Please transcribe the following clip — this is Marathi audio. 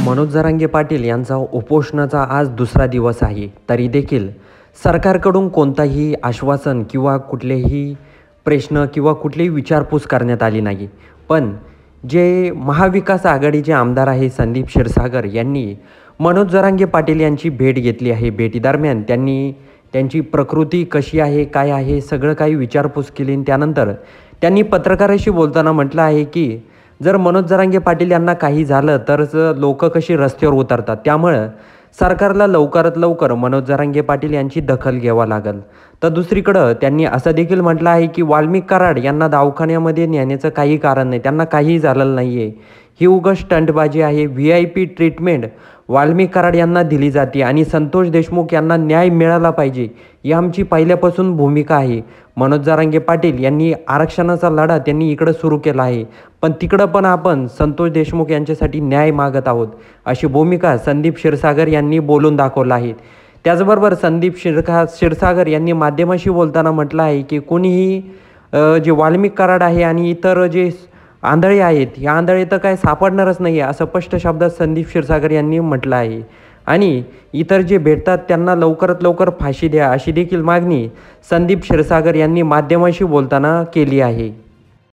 मनोज जरांगे पाटील यांचा उपोषणाचा आज दुसरा दिवस आहे. तरी देखील सरकारकडून कोणताही आश्वासन किंवा कुठलेही प्रश्न किंवा कुठलीही विचारपूस करण्यात आली नाही. पण जे महाविकास आघाडीचे आमदार आहे संदीप क्षीरसागर यांनी मनोज जरांगे पाटील यांची भेट घेतली आहे. भेटीदरम्यान त्यांनी त्यांची प्रकृती कशी आहे, काय आहे, सगळं काही विचारपूस केली. त्यानंतर त्यांनी पत्रकाराशी बोलताना म्हटलं आहे की जर मनोज जरांगे पाटील यांना काही झालं तरच लोक कशी रस्त्यावर उतरतात, त्यामुळं सरकारला लवकरात लवकर मनोज जरांगे पाटील यांची दखल घ्यावी लागेल. तर दुसरीकडं त्यांनी असं देखील म्हटलं आहे की वाल्मिक कराड यांना दवाखान्यामध्ये नेण्याचं काही कारण नाही, त्यांना काहीही झालेलं नाही आहे. ही उगाच स्टंटबाजी आहे. VIP ट्रीटमेंट वाल्मिक कराड यांना दिली जाते आणि संतोष देशमुख यांना न्याय मिळाला पाहिजे, ही आमची पहिल्यापासून भूमिका आहे. मनोज जरांगे पाटील यांनी आरक्षणाचा लढा त्यांनी इकडं सुरू केला आहे, पण तिकडं पण आपण संतोष देशमुख यांच्यासाठी न्याय मागत आहोत, अशी भूमिका संदीप क्षीरसागर यांनी बोलून दाखवलं आहे. त्याचबरोबर संदीप क्षीरसागर यांनी माध्यमाशी बोलताना म्हटलं आहे की कोणीही जे वाल्मिक कराड आहे आणि इतर जे आंधळे आहेत, या आंधळे तर काय सापडणारच नाही आहे, असं स्पष्ट शब्दात संदीप क्षीरसागर यांनी म्हटलं आहे. आणि इतर जे भेटतात त्यांना लवकरात लवकर फाशी द्या, अशी देखील मागणी संदीप क्षीरसागर यांनी माध्यमाशी बोलताना केली आहे.